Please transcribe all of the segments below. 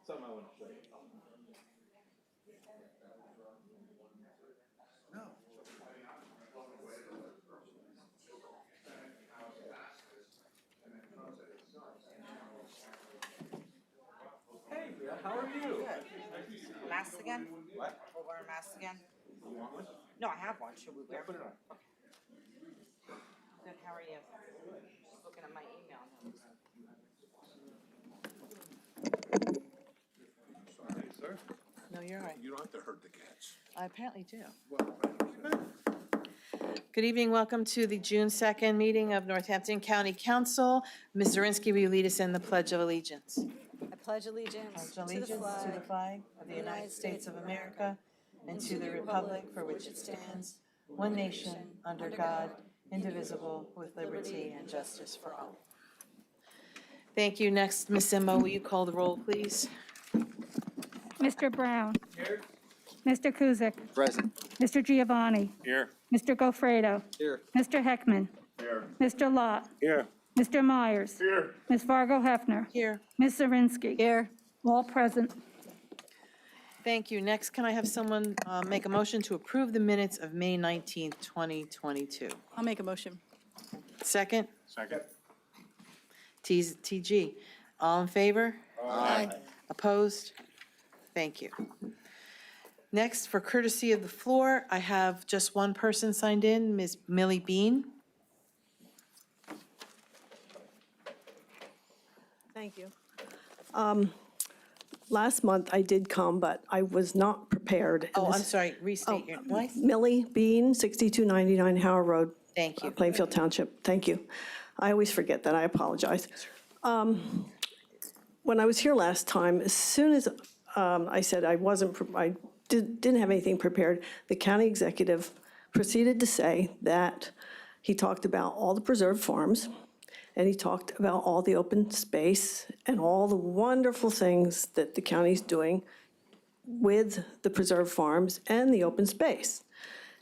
Something I want to show you. Hey, how are you? Good. Masks again? What? We're wearing masks again? You want one? No, I have one. Should we wear? Put it on. Good, how are you? Just looking at my email now. Sorry, sir. No, you're right. You don't have to hurt the cats. I apparently do. Well, I understand. Good evening, welcome to the June 2nd meeting of Northampton County Council. Ms. Zirinsky, will you lead us in the Pledge of Allegiance? I pledge allegiance Pledge to allegiance the to the flag of the United States of America and to the republic for which it stands, one nation, under God, indivisible, with liberty and justice for all. Thank you. Next, Ms. Zimbo, will you call the roll, please? Mr. Brown. Here. Mr. Kuzic. Present. Mr. Giovanni. Here. Mr. Gofredo. Here. Mr. Heckman. Here. Mr. Lott. Here. Mr. Myers. Here. Ms. Fargo Hefner. Here. Ms. Zirinsky. Here. All present. Thank you. Next, can I have someone make a motion to approve the minutes of May 19th, 2022? I'll make a motion. Second? Second. TG. All in favor? Aye. Opposed? Thank you. Next, for courtesy of the floor, I have just one person signed in, Ms. Millie Bean. Thank you. Last month I did come, but I was not prepared. Oh, I'm sorry, restate your, what? Millie Bean, 6299 Howard Road. Thank you. Plainfield Township. Thank you. I always forget that. I apologize. When I was here last time, as soon as I said I didn't have anything prepared, the county executive proceeded to say that he talked about all the preserved farms, and he talked about all the open space and all the wonderful things that the county's doing with the preserved farms and the open space.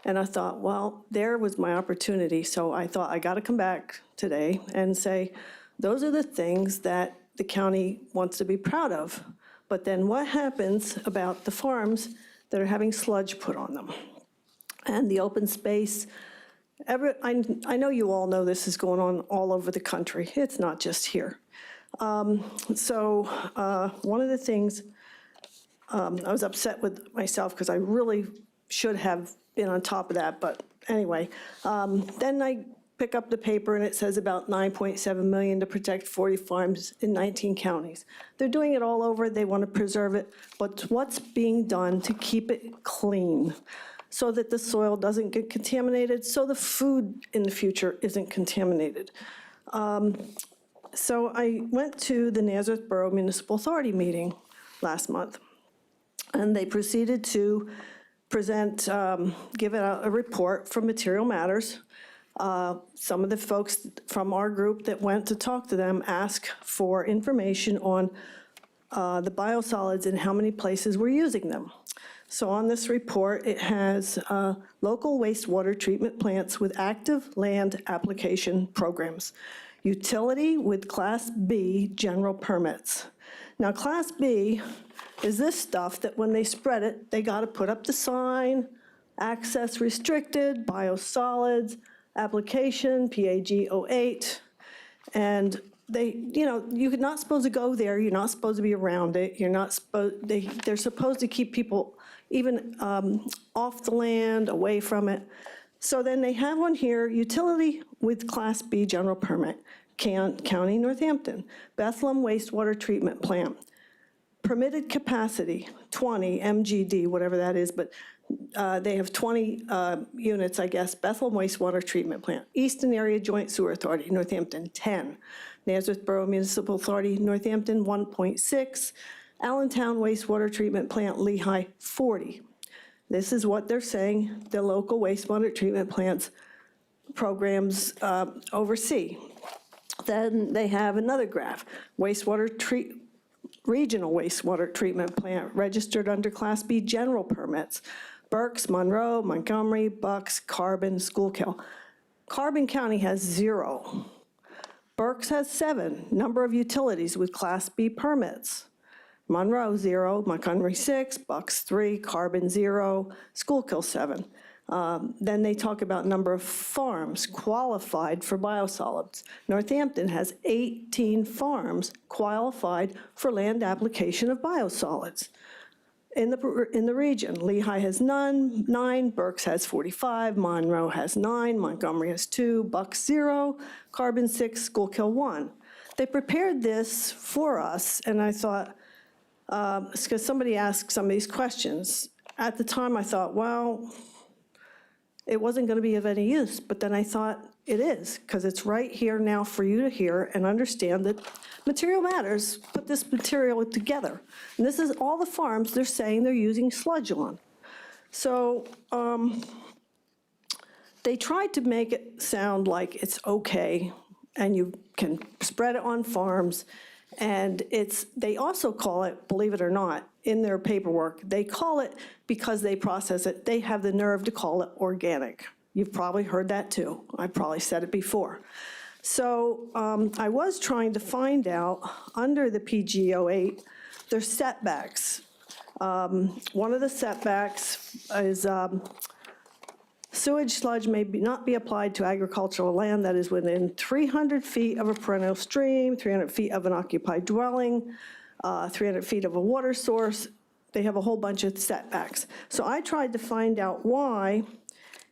And I thought, well, there was my opportunity. So I thought I got to come back today and say, those are the things that the county wants to be proud of. But then what happens about the farms that are having sludge put on them? And the open space, I know you all know this is going on all over the country. It's not just here. So one of the things, I was upset with myself because I really should have been on top of that. But anyway, then I pick up the paper and it says about $9.7 million to protect 40 farms in 19 counties. They're doing it all over. They want to preserve it. But what's being done to keep it clean so that the soil doesn't get contaminated, so the food in the future isn't contaminated? So I went to the Nazareth Borough Municipal Authority meeting last month, and they proceeded to present, give out a report from Material Matters. Some of the folks from our group that went to talk to them asked for information on the biosolids and how many places we're using them. So on this report, it has local wastewater treatment plants with active land application programs, utility with Class B general permits. Now, Class B is this stuff that when they spread it, they got to put up the sign, access restricted, biosolids, application, PAG 08, and you're not supposed to go there, you're not supposed to be around it, they're supposed to keep people even off the land, away from it. So then they have one here, utility with Class B general permit, County, Northampton, Bethlehem wastewater treatment plant. Permitted capacity, 20 MGD, whatever that is, but they have 20 units, I guess. Bethlehem wastewater treatment plant. Eastern Area Joint Sewer Authority, Northampton, 10. Nazareth Borough Municipal Authority, Northampton, 1.6. Allentown wastewater treatment plant, Lehigh, 40. This is what they're saying the local wastewater treatment plants programs oversee. Then they have another graph, regional wastewater treatment plant registered under Class B general permits. Berks, Monroe, Montgomery, Bucks, Carbon, Schuylkill. Carbon County has 0. Berks has 7, number of utilities with Class B permits. Monroe 0, Montgomery 6, Bucks 3, Carbon 0, Schuylkill 7. Then they talk about number of farms qualified for biosolids. Northampton has 18 farms qualified for land application of biosolids in the region. Lehigh has 9, Berks has 45, Monroe has 9, Montgomery has 2, Bucks 0, Carbon 6, Schuylkill 1. They prepared this for us, and I thought, because somebody asked some of these questions. At the time, I thought, well, it wasn't going to be of any use, but then I thought it is, because it's right here now for you to hear and understand that Material Matters put this material together. And this is all the farms they're saying they're using sludge on. So they tried to make it sound like it's okay, and you can spread it on farms. And they also call it, believe it or not, in their paperwork, they call it, because they process it, they have the nerve to call it organic. You've probably heard that too. I probably said it before. So I was trying to find out, under the PG08, there's setbacks. One of the setbacks is sewage sludge may not be applied to agricultural land that is within 300 feet of a perennial stream, 300 feet of an occupied dwelling, 300 feet of a water source. They have a whole bunch of setbacks. So I tried to find out why,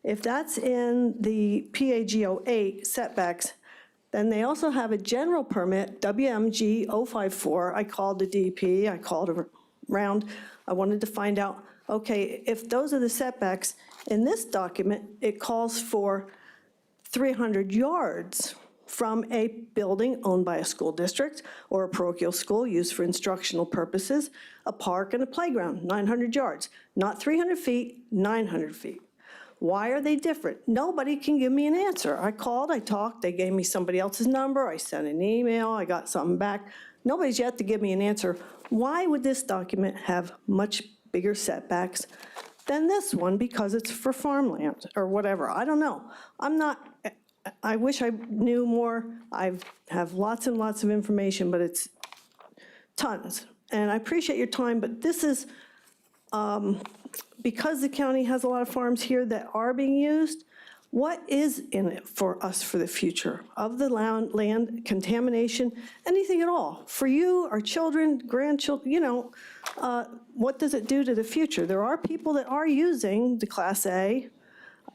if that's in the PAG08 setbacks, then they also have a general permit, WMG 054. I called the DP, I called around. I wanted to find out, okay, if those are the setbacks, in this document, it calls for 300 yards from a building owned by a school district or a parochial school used for instructional purposes, a park and a playground, 900 yards. Not 300 feet, 900 feet. Why are they different? Nobody can give me an answer. I called, I talked, they gave me somebody else's number, I sent an email, I got something back. Nobody's yet to give me an answer. Why would this document have much bigger setbacks than this one, because it's for farmland or whatever? I don't know. I wish I knew more. I have lots and lots of information, but it's tons. And I appreciate your time, but this is, because the county has a lot of farms here that are being used, what is in it for us for the future of the land contamination, anything at all? For you, our children, grandchildren, what does it do to the future? There are people that are using the Class A.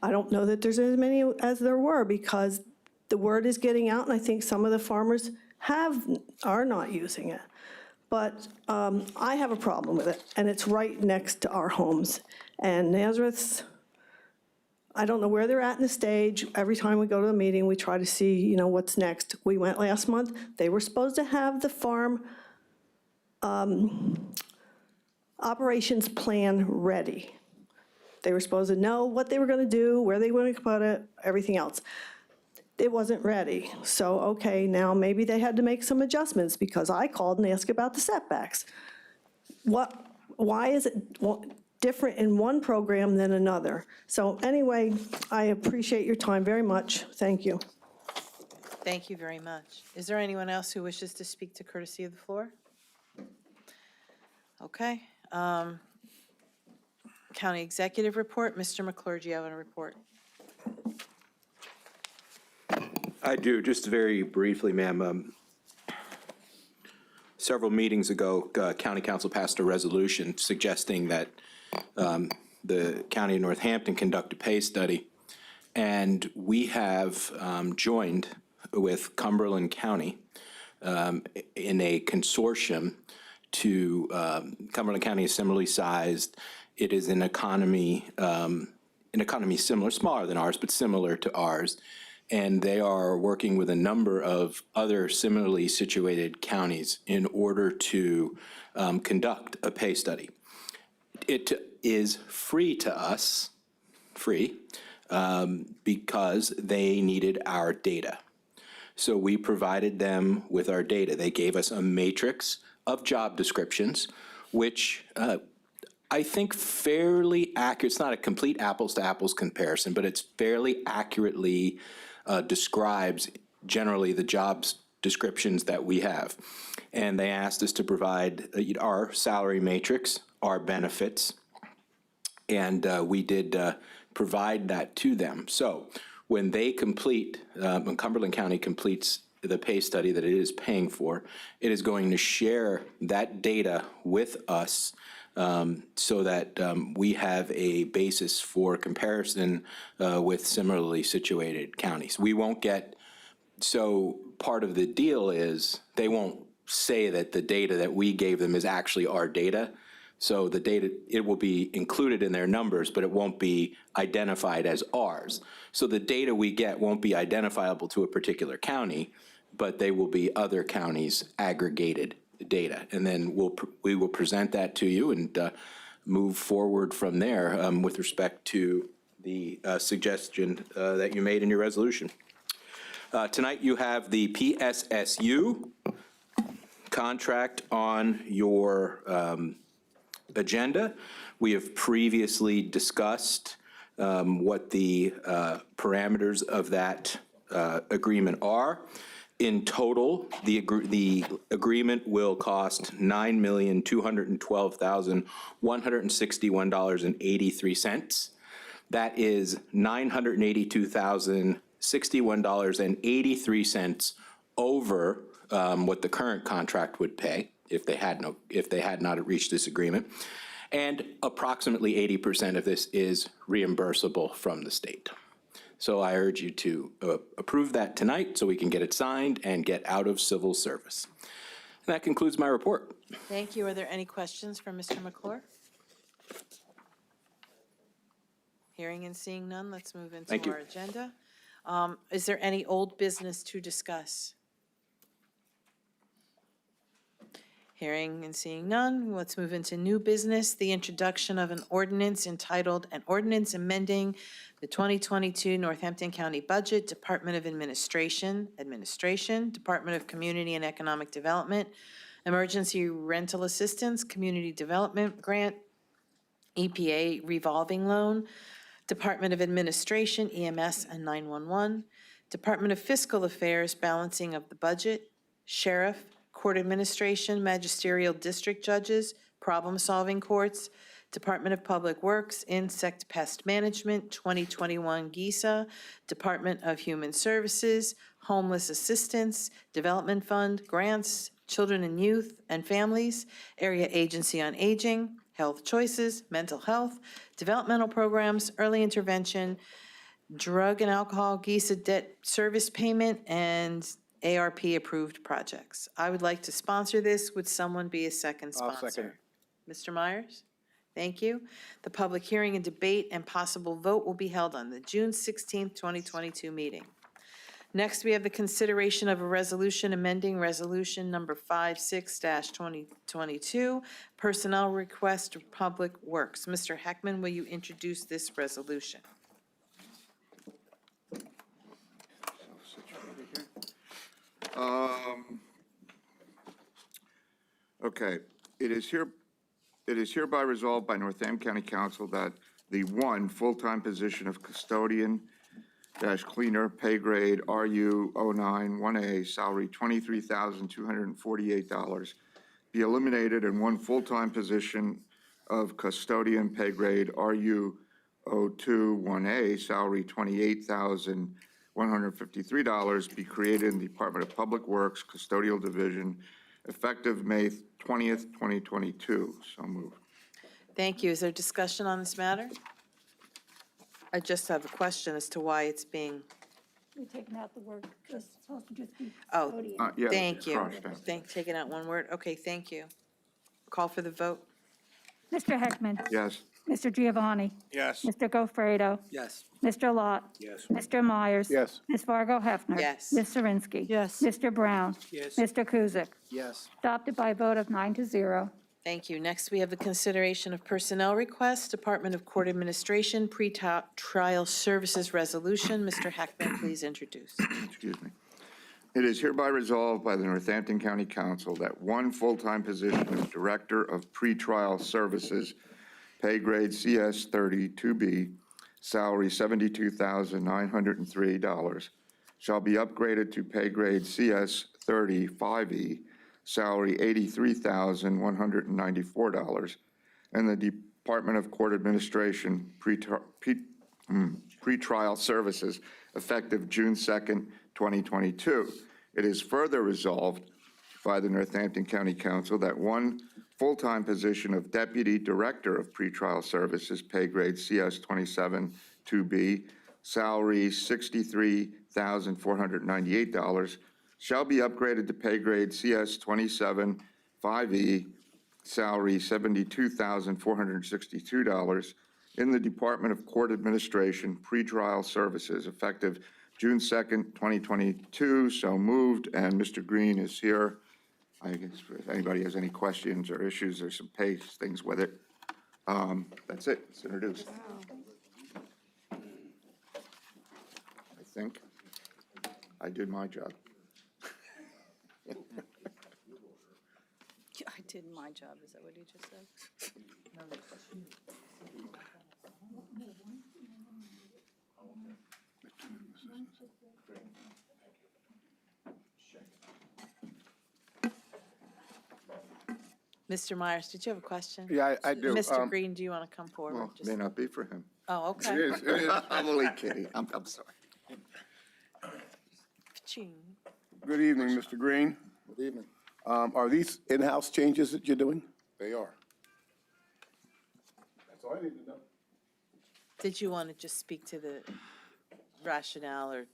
I don't know that there's as many as there were, because the word is getting out, and I think some of the farmers are not using it. But I have a problem with it, and it's right next to our homes. And Nazareth's, I don't know where they're at in the stage. Every time we go to a meeting, we try to see, what's next. We went last month. They were supposed to have the farm operations plan ready. They were supposed to know what they were going to do, where they were going to put it, everything else. It wasn't ready. So, okay, now maybe they had to make some adjustments, because I called and asked about the setbacks. Why is it different in one program than another? So anyway, I appreciate your time very much. Thank you. Thank you very much. Is there anyone else who wishes to speak to courtesy of the floor? Okay. County Executive Report. Mr. McClure, do you have a report? I do, just very briefly, ma'am. Several meetings ago, County Council passed a resolution suggesting that the County of Northampton conduct a pay study, and we have joined with Cumberland County in a consortium to, Cumberland County is similarly sized. It is an economy similar, smaller than ours, but similar to ours. And they are working with a number of other similarly situated counties in order to conduct a pay study. It is free to us, because they needed our data. So we provided them with our data. They gave us a matrix of job descriptions, which I think fairly accurate. It's not a complete apples to apples comparison, but it's fairly accurately describes generally the jobs descriptions that we have. And they asked us to provide our salary matrix, our benefits, and we did provide that to them. So when they complete, when Cumberland County completes the pay study that it is paying for, it is going to share that data with us so that we have a basis for comparison with similarly situated counties. We won't get, so part of the deal is they won't say that the data that we gave them is actually our data. So the data, it will be included in their numbers, but it won't be identified as ours. So the data we get won't be identifiable to a particular county, but they will be other counties' aggregated data. And then we will present that to you and move forward from there with respect to the suggestion that you made in your resolution. Tonight you have the PSSU contract on your agenda. We have previously discussed what the parameters of that agreement are. In total, the agreement will cost $9,212,161.83. That is $982,061.83 over what the current contract would pay if they had not reached this agreement. And approximately 80% of this is reimbursable from the state. So I urge you to approve that tonight so we can get it signed and get out of civil service. And that concludes my report. Thank you. Are there any questions for Mr. McClure? Hearing and seeing none, let's move into Thank you. our agenda. Is there any old business to discuss? Hearing and seeing none, let's move into new business, the introduction of an ordinance entitled An Ordinance Amending the 2022 Northampton County Budget, Department of Administration, Department of Community and Economic Development, Emergency Rental Assistance, Community Development Grant, EPA Revolving Loan, Department of Administration, EMS and 911, Department of Fiscal Affairs, Balancing of the Budget, Sheriff, Court Administration, Magisterial District Judges, Problem-Solving Courts, Department of Public Works, Insect Pest Management, 2021 GISA, Department of Human Services, Homeless Assistance, Development Fund, Grants, Children and Youth and Families, Area Agency on Aging, Health Choices, Mental Health, Developmental Programs, Early Intervention, Drug and Alcohol, GISA Debt Service Payment, and ARP-approved projects. I would like to sponsor this. Would someone be a second I'll sponsor? second. Mr. Myers? Thank you. The public hearing and debate and possible vote will be held on the June 16th, 2022 meeting. Next, we have the consideration of a resolution amending Resolution Number 56-2022, Personnel Request of Public Works. Mr. Heckman, will you introduce this resolution? Okay, it is hereby resolved by Northampton County Council that the one full-time position of custodian-cleaner, pay grade RU 091A, salary $23,248, be eliminated, and one full-time position of custodian, pay grade RU 021A, salary $28,153, be created in the Department of Public Works Custodial Division, effective May 20th, 2022. So moved. Thank you. Is there discussion on this matter? I just have a question as to why it's being, We're taking out the word, it's supposed to just be oh, custodian. Yeah, thank you. crossed out. Taking out one word. Okay, thank you. Call for the vote. Mr. Heckman. Yes. Mr. Giovanni. Yes. Mr. Gofredo. Yes. Mr. Lott. Yes. Mr. Myers. Yes. Ms. Fargo Hefner. Yes. Ms. Zirinsky. Yes. Mr. Brown. Yes. Mr. Kuzic. Yes. Adopted by a vote of 9-0. Thank you. Next, we have the consideration of personnel requests, Department of Court Administration, Pre-Trial Services Resolution. Mr. Heckman, please introduce. Excuse me. It is hereby resolved by the Northampton County Council that one full-time position of Director of Pretrial Services, pay grade CS 32B, salary $72,903, shall be upgraded to pay grade CS 35E, salary $83,194, and the Department of Court Administration pretrial services effective June 2nd, 2022. It is further resolved by the Northampton County Council that one full-time position of Deputy Director of Pretrial Services, pay grade CS 27 2B, salary $63,498, shall be upgraded to pay grade CS 27 5E, salary $72,462 in the Department of Court Administration Pretrial Services effective June 2nd, 2022. So moved, and Mr. Green is here. I guess if anybody has any questions or issues, there's some pay things with it. That's it, it's introduced. I think I did my job. I did my job, is that what you just said? Mr. Myers, did you have a question? Yeah, I do. Mr. Green, do you want to come forward? Well, Just- may not be for him. Oh, okay. It is. I'm only kidding, I'm sorry. Paching. Good evening, Mr. Green. Good evening. Are these in-house changes that you're doing? They are. That's all I need to know. Did you want to just speak to the rationale or?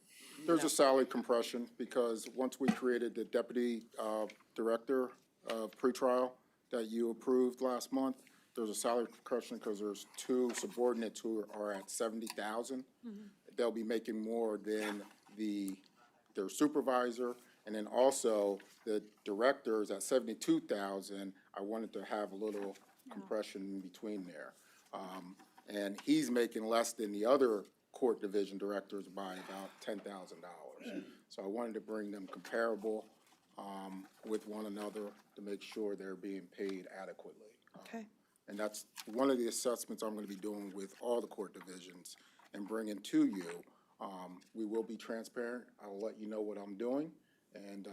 There's a salary compression because once we created the deputy director of pretrial that you approved last month, there's a salary compression because there's two subordinates who are at 70,000. They'll be making more than their supervisor, and then also the director is at 72,000. I wanted to have a little compression in between there. And he's making less than the other court division directors by about $10,000. So I wanted to bring them comparable with one another to make sure they're being paid adequately. Okay. And that's one of the assessments I'm going to be doing with all the court divisions and bringing to you. We will be transparent. I will let you know what I'm doing. And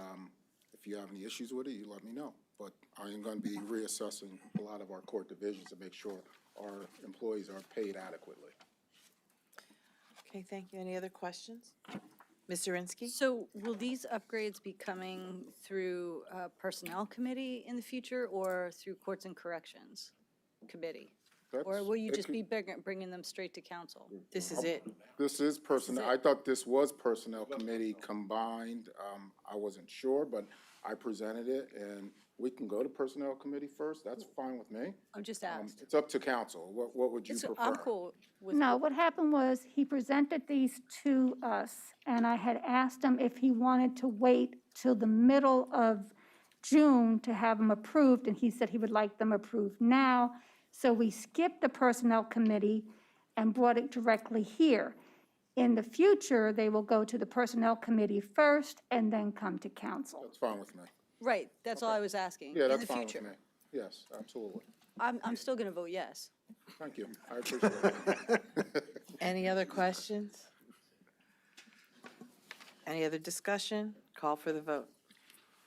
if you have any issues with it, you let me know. But I am going to be reassessing a lot of our court divisions to make sure our employees are paid adequately. Okay, thank you. Any other questions? Ms. Zirinsky? So will these upgrades be coming through Personnel Committee in the future or through Courts and Corrections Committee? Or will you just be bringing them straight to council? This is it. This is personnel. I thought this was Personnel Committee combined. I wasn't sure, but I presented it, and we can go to Personnel Committee first. That's fine with me. I'm just asked. It's up to council. What would you So prefer? I'm cool with. No, what happened was he presented these to us, and I had asked him if he wanted to wait till the middle of June to have them approved, and he said he would like them approved now. So we skipped the Personnel Committee and brought it directly here. In the future, they will go to the Personnel Committee first and then come to council. That's fine with me. Right, that's all I was asking. Yeah, in that's the fine with future. me. Yes, absolutely. I'm still going to vote yes. Thank you. I appreciate it. Any other questions? Any other discussion? Call for the vote.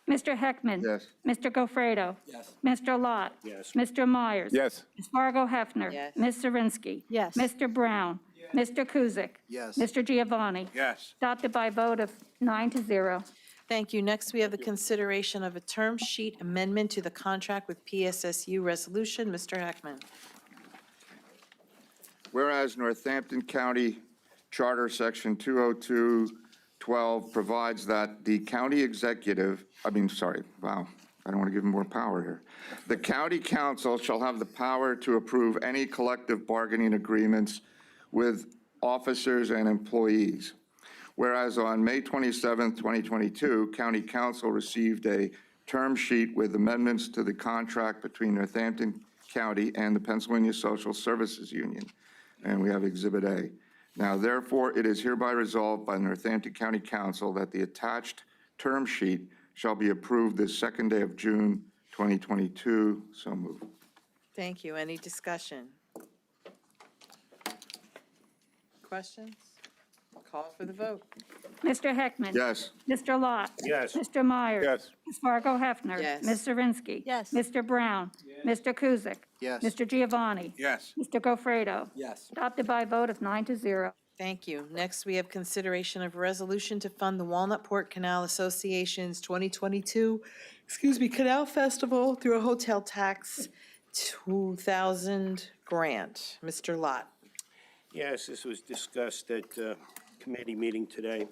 Mr. Heckman? Yes. Mr. Gofredo? Yes. Mr. Lott? Yes. Mr. Myers? Yes. Ms. Fargo Hefner? Yes. Ms. Zirinsky? Yes. Mr. Brown? Mr. Kuzic? Yes. Mr. Giovanni? Yes. Adopted by a vote of 9-0. Thank you. Next, we have the consideration of a term sheet amendment to the contract with PSSU resolution. Mr. Heckman. Whereas Northampton County Charter Section 202-12 provides that the county executive, I don't want to give him more power here. The county council shall have the power to approve any collective bargaining agreements with officers and employees. Whereas on May 27, 2022, County Council received a term sheet with amendments to the contract between Northampton County and the Pennsylvania Social Services Union, and we have Exhibit A. Now, therefore, it is hereby resolved by the Northampton County Council that the attached term sheet shall be approved this second day of June, 2022. So moved. Thank you. Any discussion? Questions? Call for the vote. Mr. Heckman? Yes. Mr. Lot? Yes. Mr. Myers? Yes. Ms. Fargo Hefner? Yes. Ms. Zirinsky? Yes. Mr. Brown? Mr. Kuzic? Yes. Mr. Giovanni? Yes. Mr. Gofredo? Yes. Adopted by a vote of 9-0. Thank you. Next, we have consideration of resolution to fund the Walnut Port Canal Association's 2022, Canal Festival through a hotel tax 2,000 grant. Mr. Lot. Yes, this was discussed at committee meeting today.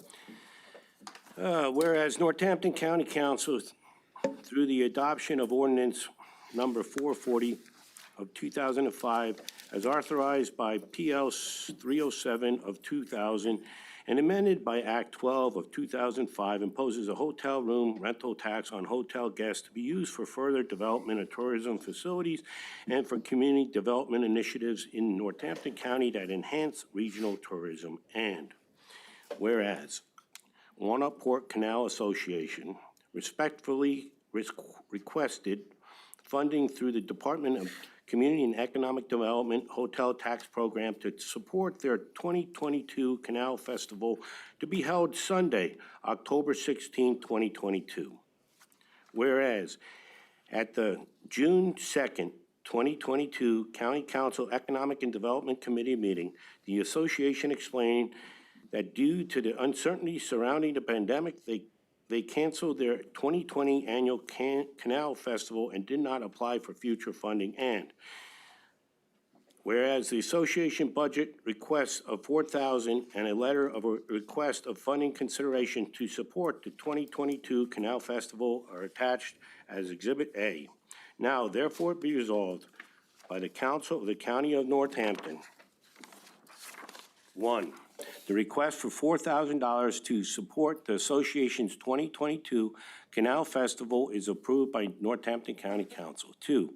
Whereas Northampton County Council, through the adoption of ordinance number 440 of 2005, as authorized by PL 307 of 2000 and amended by Act 12 of 2005, imposes a hotel room rental tax on hotel guests to be used for further development of tourism facilities and for community development initiatives in Northampton County that enhance regional tourism. And whereas Walnut Port Canal Association respectfully requested funding through the Department of Community and Economic Development Hotel Tax Program to support their 2022 Canal Festival to be held Sunday, October 16, 2022. Whereas at the June 2nd, 2022 County Council Economic and Development Committee meeting, the association explained that due to the uncertainty surrounding the pandemic, they canceled their 2020 annual Canal Festival and did not apply for future funding. And whereas the association budget requests of $4,000 and a letter of a request of funding consideration to support the 2022 Canal Festival are attached as Exhibit A. Now, therefore, be resolved by the Council of the County of Northampton. 1. The request for $4,000 to support the association's 2022 Canal Festival is approved by Northampton County Council. 2,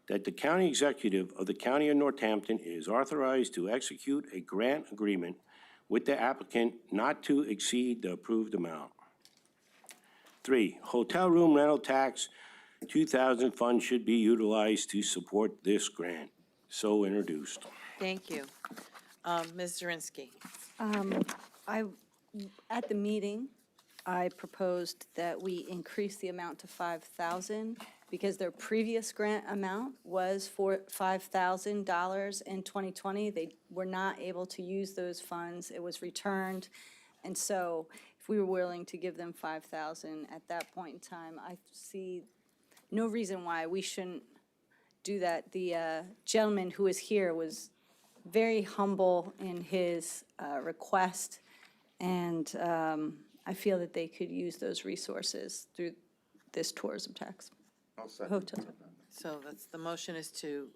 that the county executive of the County of Northampton is authorized to execute a grant agreement with the applicant not to exceed the approved amount. 3, hotel room rental tax 2,000 funds should be utilized to support this grant. So introduced. Thank you. Ms. Zirinsky. At the meeting, I proposed that we increase the amount to 5,000 because their previous grant amount was for $5,000 in 2020. They were not able to use those funds. It was returned. And so if we were willing to give them 5,000 at that point in time, I see no reason why we shouldn't do that. The gentleman who was here was very humble in his request, and I feel that they could use those resources through this tourism tax. Hotel tax. So that's, the motion is to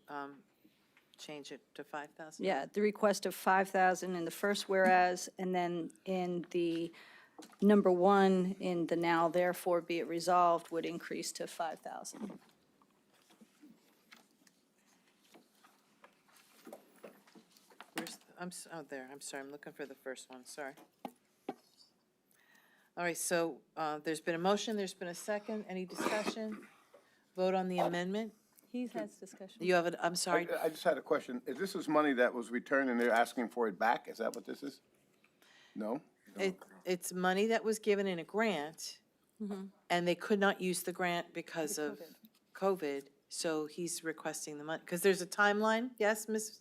change it to 5,000? Yeah, the request of 5,000 in the first whereas, and then in the number 1, in the now therefore be it resolved, would increase to 5,000. Where's, oh, there, I'm sorry, I'm looking for the first one, sorry. All right, so there's been a motion, there's been a second, any discussion? Vote on the amendment? He has discussion. You have it, I'm sorry. I just had a question. Is this money that was returned and they're asking for it back? Is that what this is? No? It's money that was given in a grant, and they could not use the grant because of COVID, so he's requesting the money, because there's a timeline, yes, Ms.?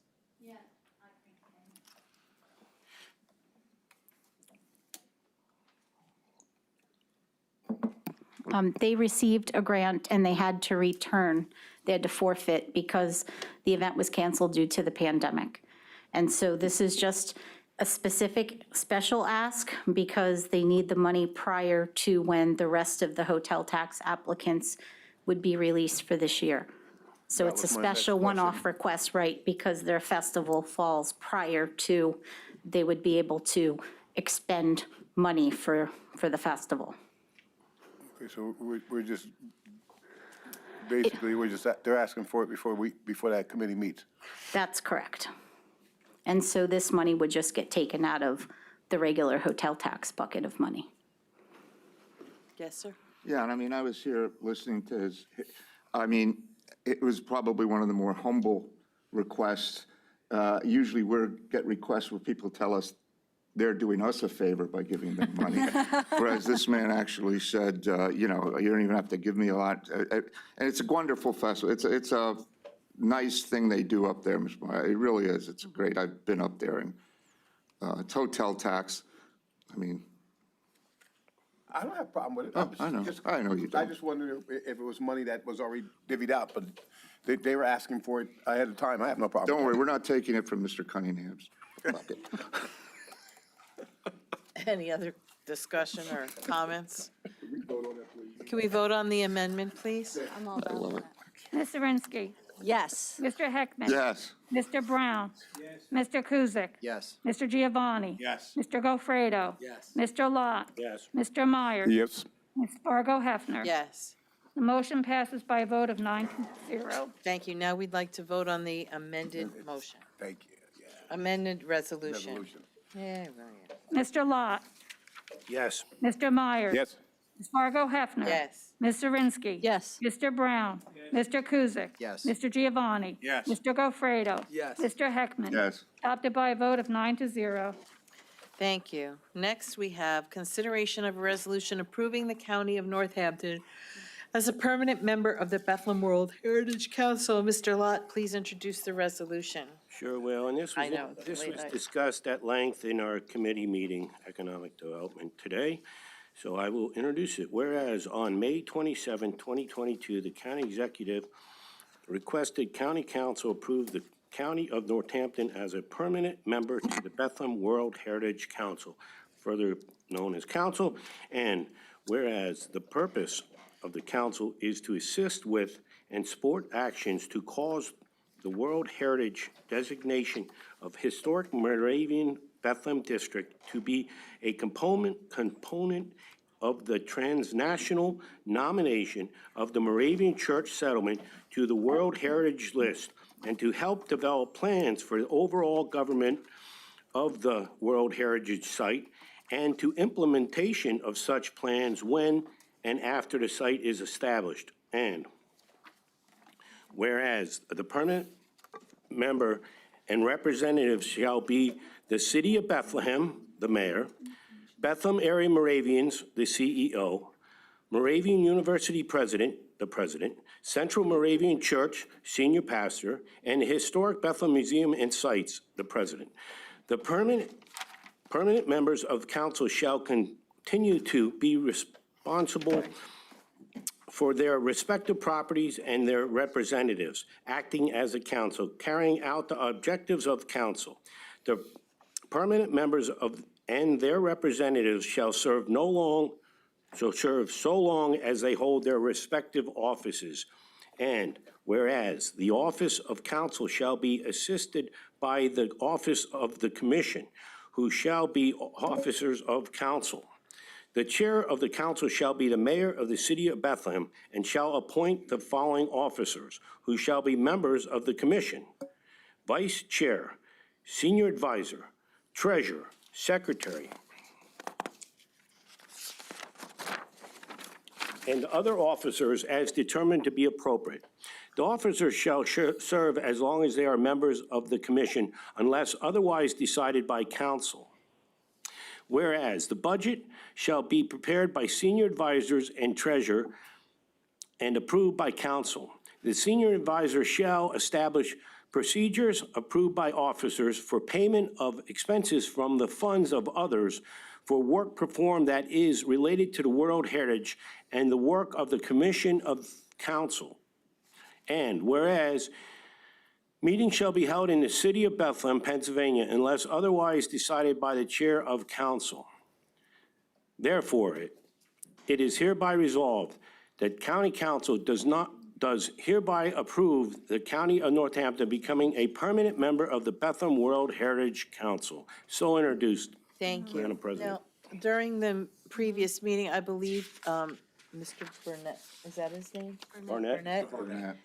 They received a grant and they had to return. They had to forfeit because the event was canceled due to the pandemic. And so this is just a specific special ask because they need the money prior to when the rest of the hotel tax applicants would be released for this year. So it's a was my next special one-off request, right? Because their festival falls prior to, they would be able to expend money for the festival. Okay, so we're just, basically, they're asking for it before that committee meets. That's correct. And so this money would just get taken out of the regular hotel tax bucket of money. Yes, sir? Yeah, and I mean, I was here listening to his, I mean, it was probably one of the more humble requests. Usually we get requests where people tell us they're doing us a favor by giving them money. Whereas this man actually said, you know, you don't even have to give me a lot. And it's a wonderful festival. It's a nice thing they do up there, Ms. Meyer. It really is. It's great. I've been up there, and it's hotel tax. I mean, I don't have a problem with it. Oh, I know. I know you I don't. just wondered if it was money that was already divvied out, but they were asking for it ahead of time. I have no problem. don't worry, we're not taking it from Mr. Cunningham's pocket. Any other discussion or comments? Can we vote on the amendment, please? I'm all down with that. Ms. Zirinsky. Yes. Mr. Heckman. Yes. Mr. Brown. Mr. Kuzic. Yes. Mr. Giovanni. Yes. Mr. Gofredo. Yes. Mr. Lot. Yes. Mr. Myers. Yes. Ms. Fargo Hefner. Yes. The motion passes by a vote of 9-0. Thank you. Now we'd like to vote on the amended motion, Thank you. Yeah. amended resolution. Resolution. Yeah, right. Mr. Lot. Yes. Mr. Myers. Yes. Ms. Fargo Hefner. Yes. Ms. Zirinsky. Yes. Mr. Brown. Mr. Kuzic. Yes. Mr. Giovanni. Yes. Mr. Gofredo. Yes. Mr. Heckman. Yes. Adopted by a vote of 9-0. Thank you. Next, we have consideration of a resolution approving the County of Northampton as a permanent member of the Bethlehem World Heritage Council. Mr. Lot, please introduce the resolution. Sure will, and this I was, know, it's this late was night. discussed at length in our committee meeting, Economic Development, today, so I will introduce it. Whereas on May 27, 2022, the county executive requested county council approve the County of Northampton as a permanent member to the Bethlehem World Heritage Council, further known as council, and whereas the purpose of the council is to assist with and support actions to cause the World Heritage designation of Historic Moravian Bethlehem District to be a component of the transnational nomination of the Moravian Church settlement to the World Heritage List, and to help develop plans for the overall government of the World Heritage Site and to implementation of such plans when and after the site is established. And whereas the permanent member and representatives shall be the City of Bethlehem, the mayor, Bethlehem Area Moravians, the CEO, Moravian University president, the president, Central Moravian Church, senior pastor, and the Historic Bethlehem Museum and Sites, the president. The permanent members of council shall continue to be responsible for their respective properties and their representatives, acting as a council, carrying out the objectives of council. The permanent members of and their representatives shall serve so long as they hold their respective offices. And whereas the office of council shall be assisted by the office of the commission, who shall be officers of council. The chair of the council shall be the mayor of the city of Bethlehem, and shall appoint the following officers, who shall be members of the commission: vice chair, senior advisor, treasurer, secretary, and other officers as determined to be appropriate. The officers shall serve as long as they are members of the commission, unless otherwise decided by council. Whereas the budget shall be prepared by senior advisors and treasurer and approved by council. The senior advisor shall establish procedures approved by officers for payment of expenses from the funds of others for work performed that is related to the World Heritage and the work of the Commission of Council. And whereas meetings shall be held in the city of Bethlehem, Pennsylvania, unless otherwise decided by the chair of council. Therefore, it is hereby resolved that county council does hereby approve the County of Northampton becoming a permanent member of the Bethlehem World Heritage Council. So introduced. Thank you. Madam President. Now, during the previous meeting, I believe Mr. Burnett, is that his name? Barnett?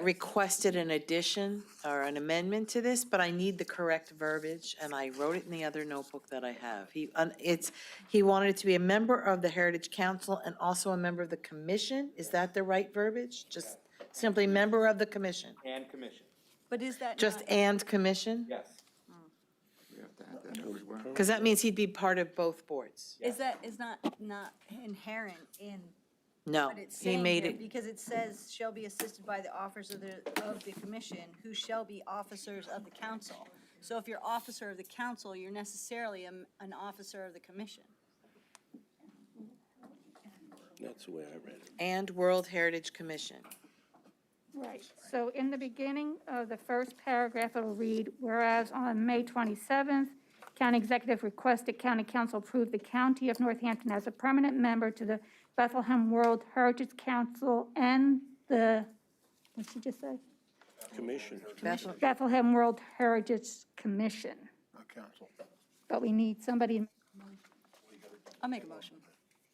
Requested an addition or an amendment to this, but I need the correct verbiage, and I wrote it in the other notebook that I have. He wanted it to be a member of the Heritage Council and also a member of the commission. Is that the right verbiage? Just simply member of the commission? And commission. But is that Just not- and commission? Yes. We have to Because that means he'd be part of both boards. Is not inherent in No, what it's he saying made here? it, Because it says shall be assisted by the officers of the commission, who shall be officers of the council. So if you're officer of the council, you're necessarily an officer of the commission. That's the way I read it. and World Heritage Commission. Right, so in the beginning of the first paragraph, it'll read, whereas on May 27th, County Executive requested County Council approve the County of Northampton as a permanent member to the Bethlehem World Heritage Council and the, what did she just say? Commission. Bethlehem World Heritage Commission. Council. But we need somebody, I'll make a motion.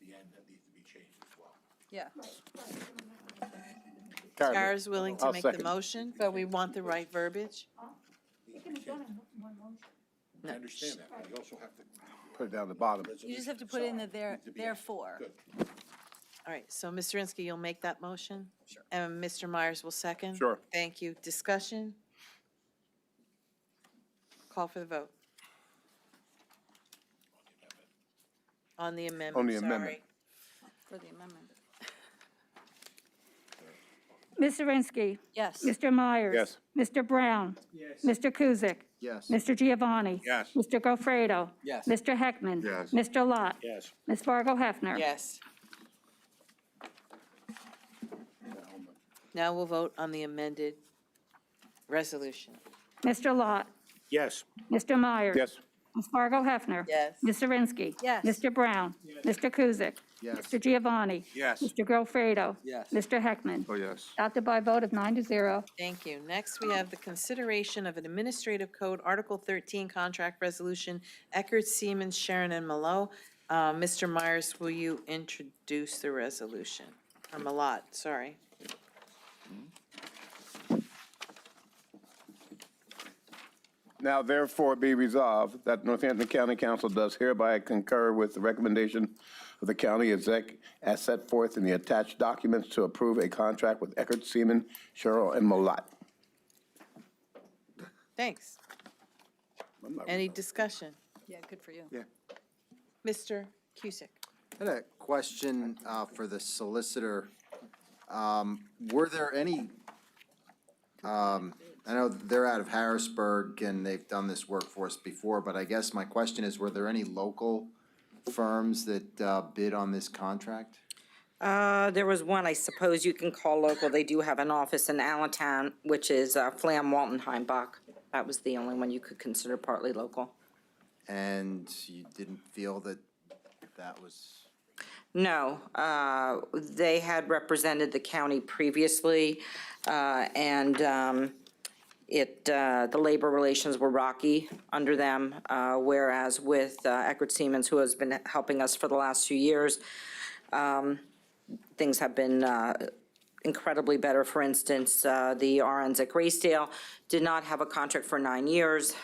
The end that needs to be changed as well. Yeah. Tara's willing to I'll make the second. motion, but we want the right verbiage. I understand that, but you also have to. Put it down at the bottom. You just have to put in the therefore. All right, so Ms. Zirinsky, you'll make that motion? Sure. And Mr. Myers will second? Sure. Thank you. Discussion? Call for the vote. On the amendment, On the amendment. For the amendment. Ms. Zirinsky. Yes. Mr. Myers. Yes. Mr. Brown. Yes. Mr. Kuzic. Yes. Mr. Giovanni. Yes. Mr. Gofredo. Yes. Mr. Heckman. Yes. Mr. Lot. Yes. Ms. Fargo Hefner. Yes. Now we'll vote on the amended resolution. Mr. Lot. Yes. Mr. Myers. Yes. Ms. Fargo Hefner. Yes. Ms. Zirinsky. Yes. Mr. Brown. Mr. Kuzic. Yes. Mr. Giovanni. Yes. Mr. Gofredo. Yes. Mr. Heckman. Oh, yes. Adopted by a vote of 9-0. Thank you. Next, we have the consideration of an Administrative Code Article 13 Contract Resolution, Eckert, Siemens, Sharon, and Malo. Mr. Myers, will you introduce the resolution? Or Malat, sorry. Now therefore be resolved that Northampton County Council does hereby concur with the recommendation of the county exec as set forth in the attached documents to approve a contract with Eckert, Seaman, Sherrill, and Molat. Thanks. Any discussion? Yeah, good for you. Yeah. Mr. Cusick? I had a question for the solicitor. Were there any, I know they're out of Harrisburg and they've done this work for us before, but I guess my question is, were there any local firms that bid on this contract? There was one, I suppose you can call local. They do have an office in Allentown, which is Flam Walton Heimbach. That was the only one you could consider partly local. And you didn't feel that that was? No, they had represented the county previously, and the labor relations were rocky under them, whereas with Eckert Siemens, who has been helping us for the last few years, things have been incredibly better. For instance, the RNs at Graysdale did not have a contract for 9 years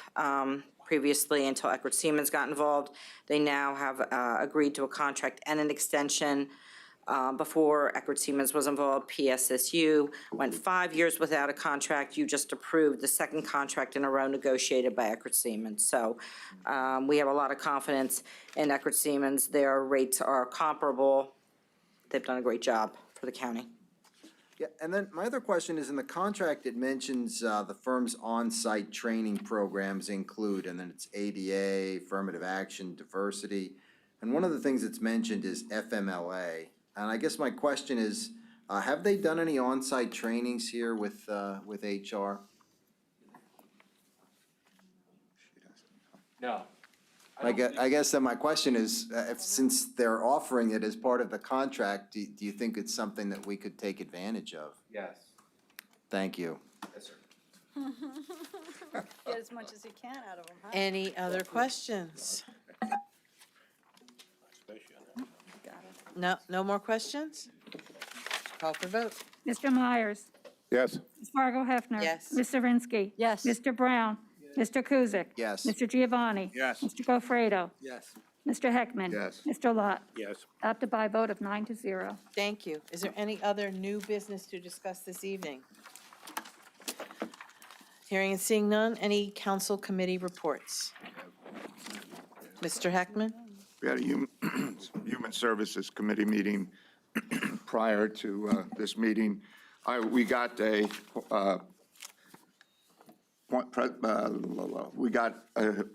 previously until Eckert Siemens got involved. They now have agreed to a contract and an extension. Before Eckert Siemens was involved, PSSU went 5 years without a contract. You just approved the second contract in a row negotiated by Eckert Siemens. So we have a lot of confidence in Eckert Siemens. Their rates are comparable. They've done a great job for the county. Yeah, and then my other question is, in the contract, it mentions the firm's on-site training programs include, and then it's ADA, affirmative action, diversity. And one of the things that's mentioned is FMLA. And I guess my question is, have they done any on-site trainings here with HR? No. I guess then my question is, since they're offering it as part of the contract, do you think it's something that we could take advantage of? Yes. Thank you. Yes, sir. Get as much as you can out of them, huh? Any other questions? No, no more questions? Call for vote. Mr. Myers. Yes. Ms. Fargo Hefner. Yes. Ms. Zirinsky. Yes. Mr. Brown. Mr. Kuzic. Yes. Mr. Giovanni. Yes. Mr. Gofredo. Yes. Mr. Heckman. Yes. Mr. Lot. Yes. Adopted by a vote of 9-0. Thank you. Is there any other new business to discuss this evening? Hearing and seeing none, any council committee reports? Mr. Heckman? We had a Human Services Committee meeting prior to this meeting. We got a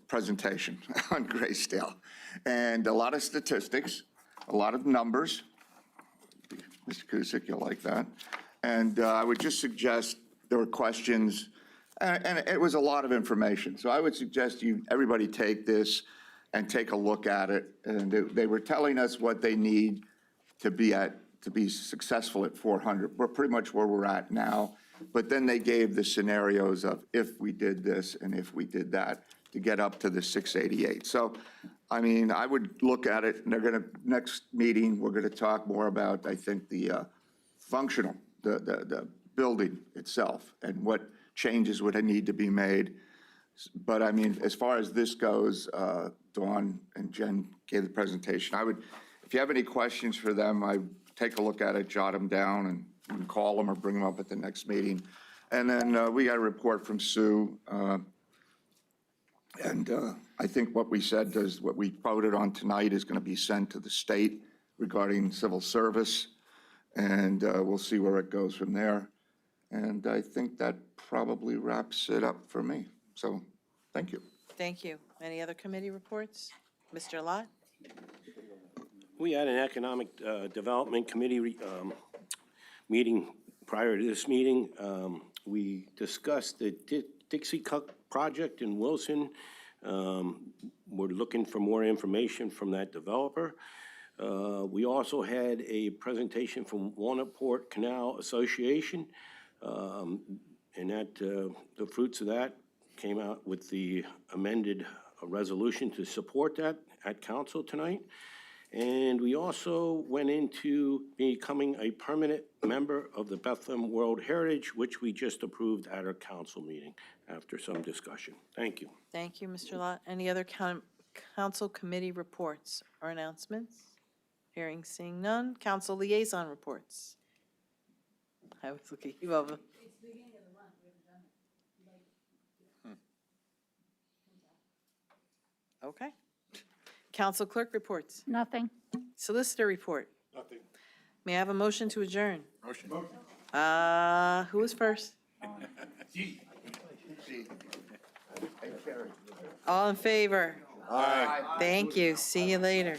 presentation on Graysdale, and a lot of statistics, a lot of numbers. Mr. Kusick, you'll like that. And I would just suggest there were questions, and it was a lot of information. So I would suggest everybody take this and take a look at it. And they were telling us what they need to be successful at 400. We're pretty much where we're at now. But then they gave the scenarios of if we did this and if we did that to get up to the 688. So, I mean, I would look at it, and next meeting, we're gonna talk more about, I think, the functional, the building itself and what changes would need to be made. But I mean, as far as this goes, Dawn and Jen gave the presentation. If you have any questions for them, I take a look at it, jot them down, and you can call them or bring them up at the next meeting. And then we got a report from Pssu. And I think what we said is what we voted on tonight is going to be sent to the state regarding civil service. And we'll see where it goes from there. And I think that probably wraps it up for me. So, thank you. Thank you. Any other committee reports? Mr. Lott? We had an Economic Development Committee meeting prior to this meeting. We discussed the Dixie Cup project in Wilson. We're looking for more information from that developer. We also had a presentation from Walnutport Canal Association, and that the fruits of that came out with the amended resolution to support that at council tonight. And we also went into becoming a permanent member of the Bethlehem World Heritage, which we just approved at our council meeting after some discussion. Thank you. Thank you, Mr. Lott. Any other council committee reports or announcements? Hearing, seeing none. Council liaison reports. I was looking you over. Okay. Council clerk reports. Nothing. Solicitor report. Nothing. May I have a motion to adjourn? Motion. Who was first? All in favor? Aye. Thank you. See you later.